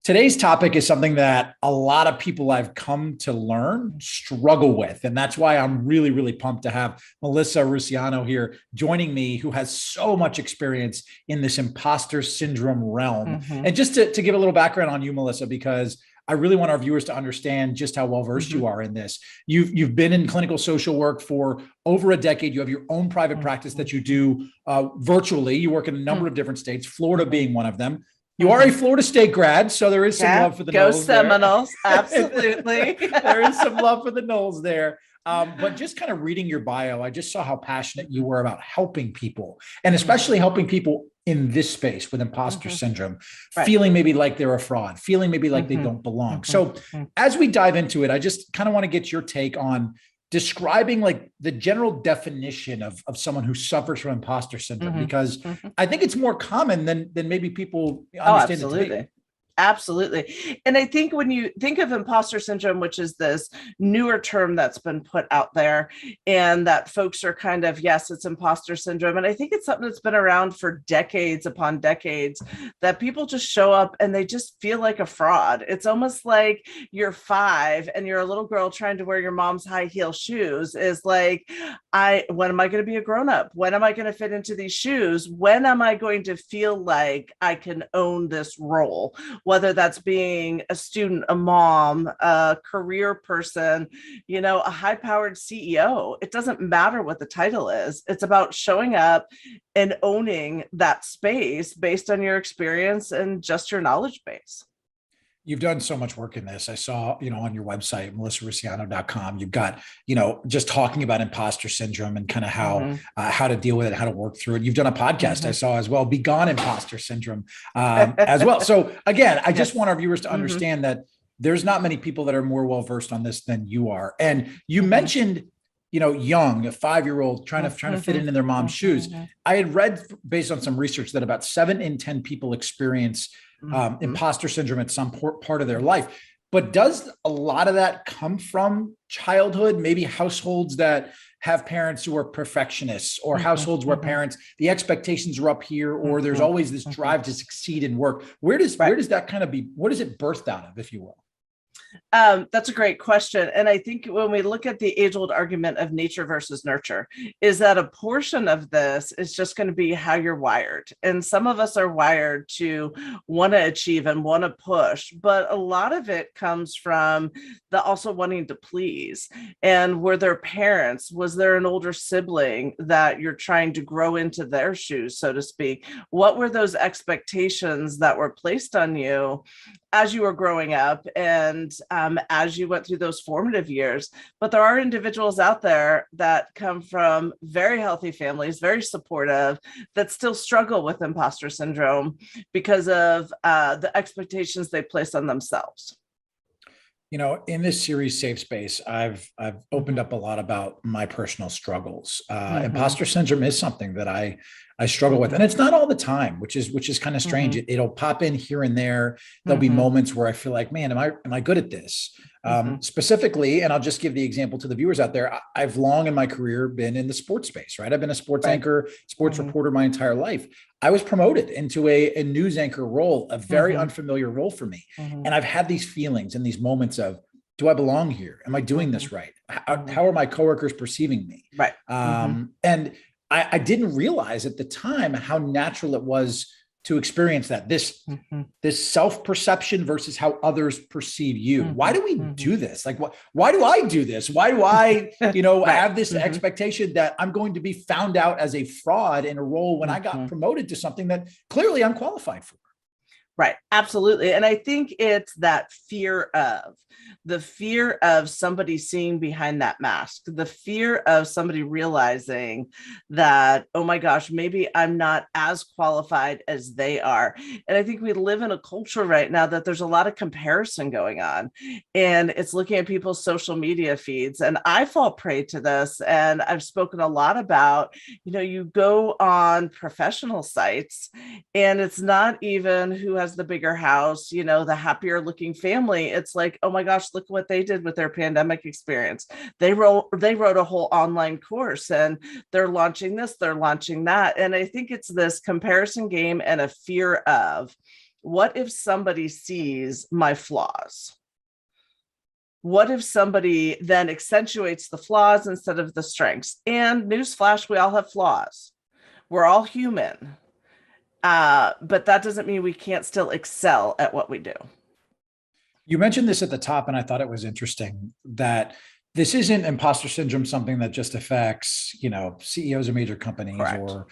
Today's topic is something that a lot of people I've come to learn struggle with. And that's why I'm really, really pumped to have Melissa Rusiano here joining me, who has so much experience in this imposter syndrome realm. And just to give a little background on you, Melissa, because I really want our viewers to understand just how well-versed you are in this. You've been in clinical social work for over a decade. You have your own private practice that you do virtually. You work in a number of different states, Florida being one of them. You are a Florida State grad, so there is some love for the Go Noles. Seminoles, absolutely. There is some love for the Noles there. But just kind of reading your bio, I just saw how passionate you were about helping people, and especially helping people in this space with imposter syndrome, feeling maybe like they're a fraud, feeling maybe like they don't belong. So as we dive into it, I just kind of want to get your take on describing like the general definition of someone who suffers from imposter syndrome, because I think it's more common than maybe people understand it to be. Absolutely. And I think when you think of imposter syndrome, which is this newer term that's been put out there, and that folks are kind of, yes, it's imposter syndrome. And I think it's something that's been around for decades upon decades, that people just show up and they just feel like a fraud. It's almost like you're 5 and you're a little girl trying to wear your mom's high heel shoes. Is like, when am I going to be a grown up? When am I going to fit into these shoes? When am I going to feel like I can own this role? Whether that's being a student, a mom, a career person, a high-powered CEO. It doesn't matter what the title is. It's about showing up and owning that space based on your experience and just your knowledge base. You've done so much work in this. I saw, on your website, melissarusiano.com, you've got, just talking about imposter syndrome and kind of how to deal with it, how to work through it. You've done a podcast I saw as well, Be Gone Imposter Syndrome as well. So again, I just want our viewers to understand that there's not many people that are more well-versed on this than you are. And you mentioned, young, a 5-year-old trying to fit into their mom's shoes. I had read, based on some research, that about 7 in 10 people experience imposter syndrome at some part of their life. But does a lot of that come from childhood? Maybe households that have parents who are perfectionists, or households where parents, the expectations are up here, or there's always this drive to succeed in work. Where does that kind of be? What is it birthed out of, if you will? That's a great question. And I think when we look at the age-old argument of nature versus nurture, is that a portion of this is just going to be how you're wired. And some of us are wired to want to achieve and want to push, but a lot of it comes from the also wanting to please. And were there parents? Was there an older sibling that you're trying to grow into their shoes, so to speak? What were those expectations that were placed on you as you were growing up and as you went through those formative years? But there are individuals out there that come from very healthy families, very supportive, that still struggle with imposter syndrome because of the expectations they place on themselves. In this series, Safe Space, I've opened up a lot about my personal struggles. Imposter syndrome is something that I struggle with, and it's not all the time, which is kind of strange. It'll pop in here and there. There'll be moments where I feel like, man, am I good at this? Specifically, and I'll just give the example to the viewers out there. I've long in my career been in the sports space, right? I've been a sports anchor, sports reporter my entire life. I was promoted into a news anchor role, a very unfamiliar role for me. And I've had these feelings and these moments of, do I belong here? Am I doing this right? How are my coworkers perceiving me? Right. And I didn't realize at the time how natural it was to experience that, this self-perception versus how others perceive you. Why do we do this? Like, why do I do this? Why do I, have this expectation that I'm going to be found out as a fraud in a role when I got promoted to something that clearly I'm qualified for? Right. Absolutely. And I think it's that fear of somebody seeing behind that mask, the fear of somebody realizing that, oh my gosh, maybe I'm not as qualified as they are. And I think we live in a culture right now that there's a lot of comparison going on, and it's looking at people's social media feeds. And I fall prey to this. And I've spoken a lot about, you go on professional sites and it's not even who has has the bigger house, the happier looking family. It's like, oh my gosh, look what they did with their pandemic experience. They wrote a whole online course, and they're launching this, they're launching that. And I think it's this comparison game and a fear of, what if somebody sees my flaws? What if somebody then accentuates the flaws instead of the strengths? And newsflash, we all have flaws. We're all human. But that doesn't mean we can't still excel at what we do. You mentioned this at the top, and I thought it was interesting that this isn't imposter syndrome something that just affects, CEOs of major companies. Correct. Or,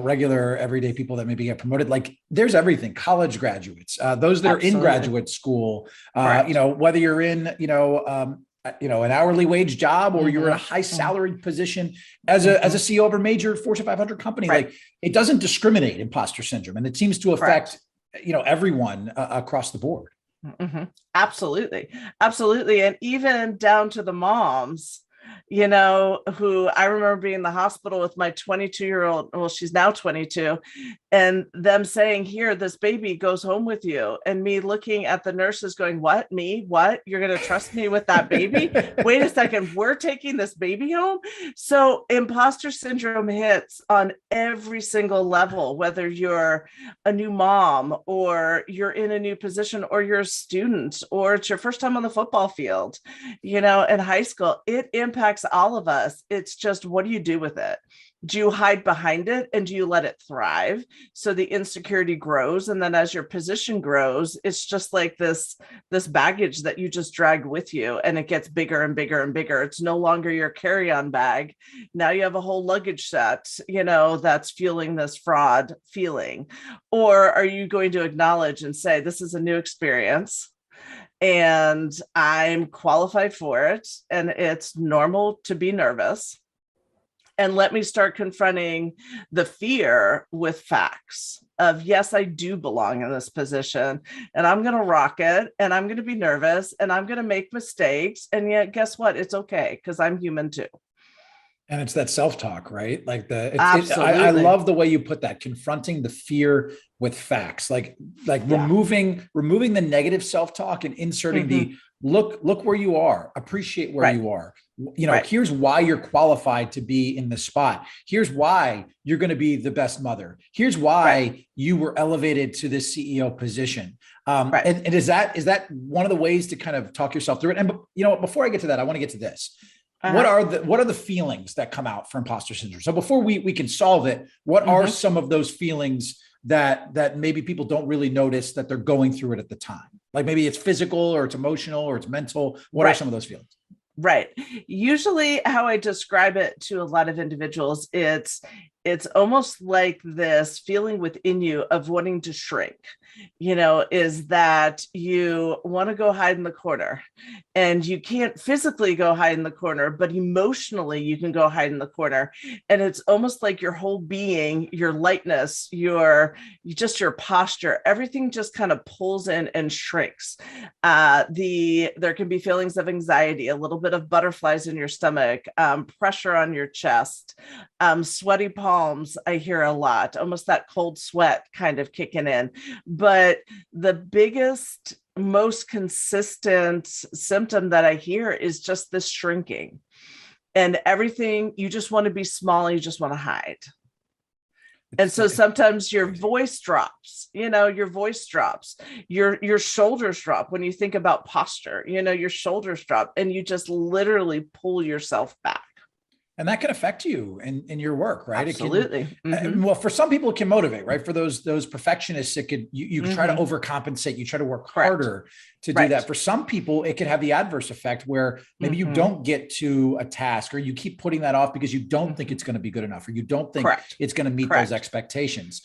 regular everyday people that maybe get promoted. Like, there's everything: college graduates, those that Absolutely. Are in graduate school, whether you're in, an hourly wage job, or you're in a high salaried position as a CEO of a major Fortune 500 company. Right. Like, it doesn't discriminate, imposter syndrome, and it seems to affect, everyone across the board. Mm-hmm. Absolutely. And even down to the moms, who I remember being in the hospital with my 22-year-old, well, she's now 22, and them saying, here, this baby goes home with you. And me looking at the nurses going, what, me? What? You're going to trust me with that baby? Wait a second. We're taking this baby home. So imposter syndrome hits on every single level, whether you're a new mom, or you're in a new position, or you're a student, or it's your first time on the football field, in high school. It impacts all of us. It's just, what do you do with it? Do you hide behind it, and do you let it thrive? So the insecurity grows. And then as your position grows, it's just like this baggage that you just drag with you, and it gets bigger and bigger and bigger. It's no longer your carry-on bag. Now you have a whole luggage set, that's fueling this fraud feeling. Or are you going to acknowledge and say, this is a new experience, and I'm qualified for it, and it's normal to be nervous, and let me start confronting the fear with facts of, yes, I do belong in this position, and I'm going to rock it, and I'm going to be nervous, and I'm going to make mistakes. And yet, guess what? It's okay, because I'm human too. And it's that self-talk, right? Like Absolutely. I love the way you put that, confronting the fear with facts, like removing the negative self-talk and inserting the look where you are, appreciate where you are. Here's why you're qualified to be in the spot. Here's why you're going to be the best mother. Here's why you were elevated to this CEO position. And is that one of the ways to kind of talk yourself through it? And before I get to that, I want to get to this. What are the feelings that come out for imposter syndrome? So before we can solve it, what are some of those feelings that maybe people don't really notice that they're going through it at the time? Like, maybe it's physical, or it's emotional, or it's mental. What are some of those feelings? Right. Usually how I describe it to a lot of individuals, it's almost like this feeling within you of wanting to shrink, is that you want to go hide in the corner, and you can't physically go hide in the corner, but emotionally you can go hide in the corner. And it's almost like your whole being, your lightness, your posture, everything just kind of pulls in and shrinks. There can be feelings of anxiety, a little bit of butterflies in your stomach, pressure on your chest, sweaty palms. I hear a lot, almost that cold sweat kind of kicking in. But the biggest, most consistent symptom that I hear is just this shrinking, and everything. You just want to be small. You just want to hide. And so sometimes your voice drops, your shoulders drop. When you think about posture, your shoulders drop, and you just literally pull yourself back. And that can affect you in your work, right? Absolutely. Well, for some people it can motivate, right? For those perfectionists, it could, you try to overcompensate, you try to work harder to do that. For some people, it could have the adverse effect where maybe you don't get to a task, or you keep putting that off because you don't think it's going to be good enough, or you don't think it's going to meet those expectations.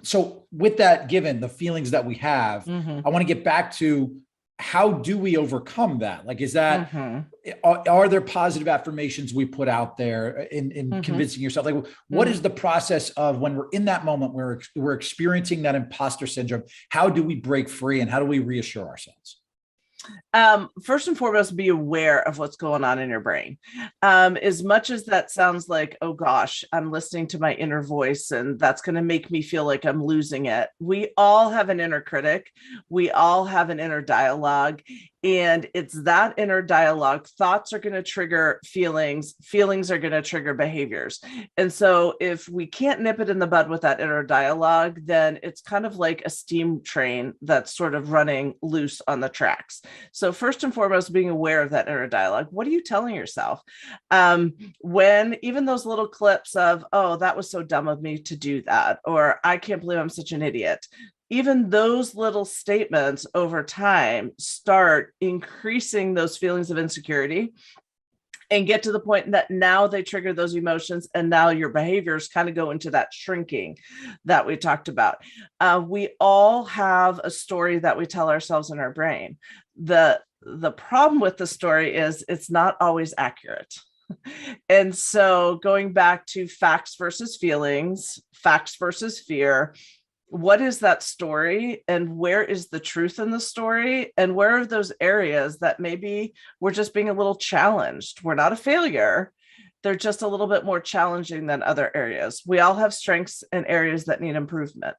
So with that, given the feelings that we have, I want to get back to, how do we overcome that? Like, is that, are there positive affirmations we put out there in convincing yourself? Like, what is the process of, when we're in that moment where we're experiencing that imposter syndrome, how do we break free, and how do we reassure ourselves? First and foremost, be aware of what's going on in your brain. As much as that sounds like, oh gosh, I'm listening to my inner voice and that's going to make me feel like I'm losing it. We all have an inner critic. We all have an inner dialogue. And it's that inner dialogue. Thoughts are going to trigger feelings. Feelings are going to trigger behaviors. And so if we can't nip it in the bud with that inner dialogue, then it's kind of like a steam train that's sort of running loose on the tracks. So first and foremost, being aware of that inner dialogue. What are you telling yourself? When even those little clips of, oh, that was so dumb of me to do that, or I can't believe I'm such an idiot. Even those little statements over time start increasing those feelings of insecurity and get to the point that now they trigger those emotions, and now your behaviors kind of go into that shrinking that we talked about. We all have a story that we tell ourselves in our brain. The problem with the story is it's not always accurate. And so going back to facts versus feelings, facts versus fear, what is that story and where is the truth in the story, and where are those areas that maybe we're just being a little challenged? We're not a failure. They're just a little bit more challenging than other areas. We all have strengths and areas that need improvement.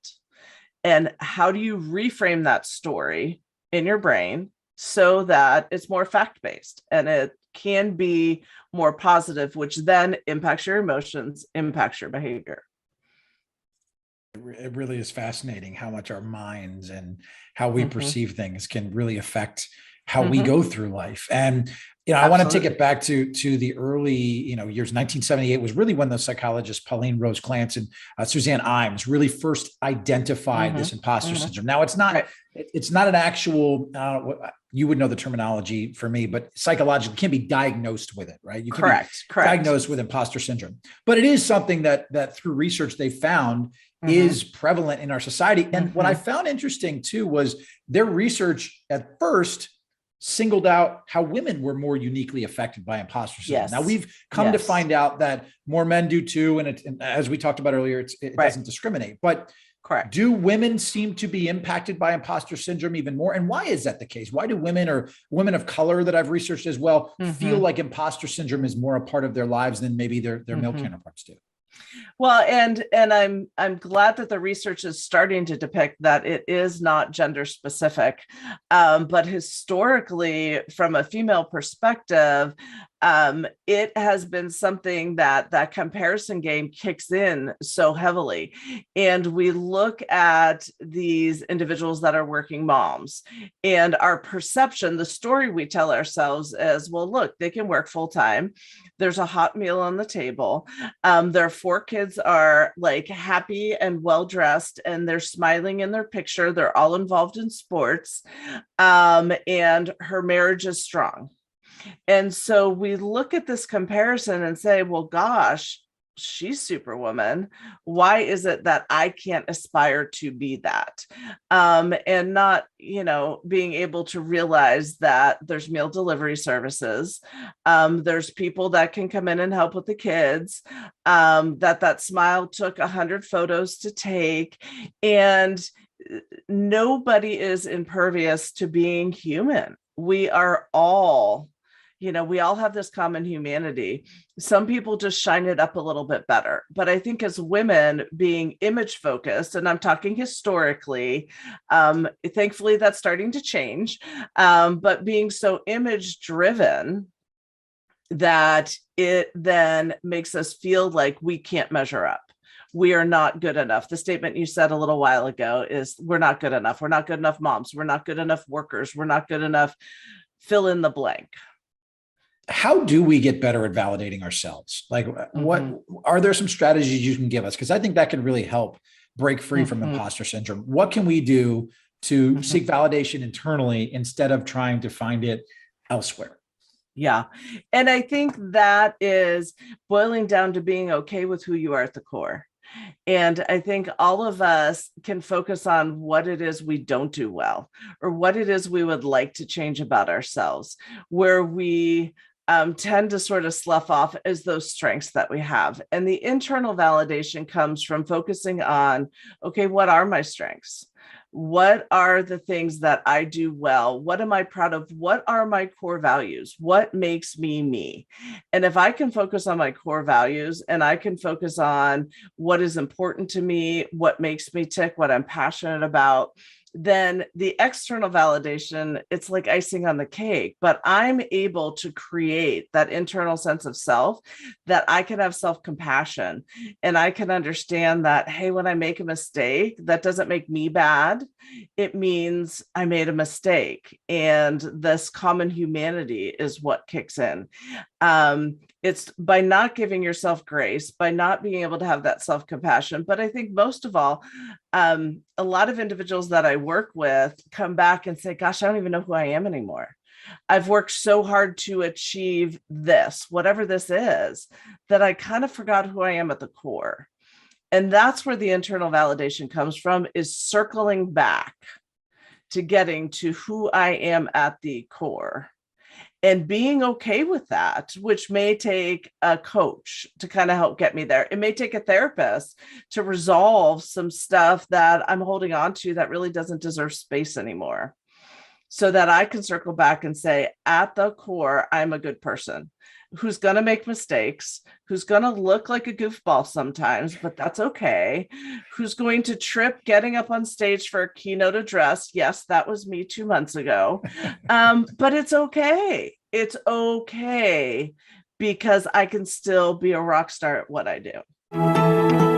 And how do you reframe that story in your brain so that it's more fact-based and it can be more positive, which then impacts your emotions, impacts your behavior? It really is fascinating how much our minds and how we perceive things can really affect how we go through life. And, I want to take it back to the early, years. 1978 was really when the psychologists Pauline Rose Clance and Suzanne Imes really first identified this imposter syndrome. Now, it's not an actual, you would know the terminology for me, but psychologically can be diagnosed with it, right? You can be diagnosed with imposter syndrome, but it is something that through research they found is prevalent in our society. And what I found interesting too was their research at first singled out how women were more uniquely affected by imposter syndrome. Now we've come to find out that more men do too. And as we talked about earlier, it doesn't discriminate, but do women seem to be impacted by imposter syndrome even more? And why is that the case? Why do women or women of color that I've researched as well feel like imposter syndrome is more a part of their lives than maybe their male counterparts do? Well, and I'm glad that the research is starting to depict that it is not gender specific, but historically, from a female perspective, it has been something that comparison game kicks in so heavily. And we look at these individuals that are working moms, and our perception, the story we tell ourselves is, well, look, they can work full time. There's a hot meal on the table. Their 4 kids are like happy and well-dressed, and they're smiling in their picture. They're all involved in sports. And her marriage is strong. And so we look at this comparison and say, well, gosh, she's Superwoman. Why is it that I can't aspire to be that? And not, being able to realize that there's meal delivery services. There's people that can come in and help with the kids, that smile took 100 photos to take. And nobody is impervious to being human. We are all, we all have this common humanity. Some people just shine it up a little bit better. But I think as women being image focused, and I'm talking historically, thankfully that's starting to change, but being so image driven that it then makes us feel like we can't measure up. We are not good enough. The statement you said a little while ago is we're not good enough. We're not good enough moms. We're not good enough workers. We're not good enough. Fill in the blank. How do we get better at validating ourselves? Like, what are there some strategies you can give us? Because I think that can really help break free from imposter syndrome. What can we do to seek validation internally instead of trying to find it elsewhere? Yeah. And I think that is boiling down to being okay with who you are at the core. And I think all of us can focus on what it is we don't do well, or what it is we would like to change about ourselves, where we tend to sort of slough off as those strengths that we have. And the internal validation comes from focusing on, okay, what are my strengths? What are the things that I do well? What am I proud of? What are my core values? What makes me me? And if I can focus on my core values and I can focus on what is important to me, what makes me tick, what I'm passionate about, then the external validation, it's like icing on the cake, but I'm able to create that internal sense of self, that I can have self-compassion and I can understand that, hey, when I make a mistake, that doesn't make me bad. It means I made a mistake. And this common humanity is what kicks in. It's by not giving yourself grace, by not being able to have that self-compassion. But I think most of all, a lot of individuals that I work with come back and say, gosh, I don't even know who I am anymore. I've worked so hard to achieve this, whatever this is, that I kind of forgot who I am at the core. And that's where the internal validation comes from, is circling back to getting to who I am at the core. And being okay with that, which may take a coach to kind of help get me there. It may take a therapist to resolve some stuff that I'm holding on to that really doesn't deserve space anymore, so that I can circle back and say, at the core, I'm a good person who's going to make mistakes, who's going to look like a goofball sometimes, but that's okay, who's going to trip getting up on stage for a keynote address. Yes, that was me 2 months ago. But it's okay. It's okay, because I can still be a rock star at what I do.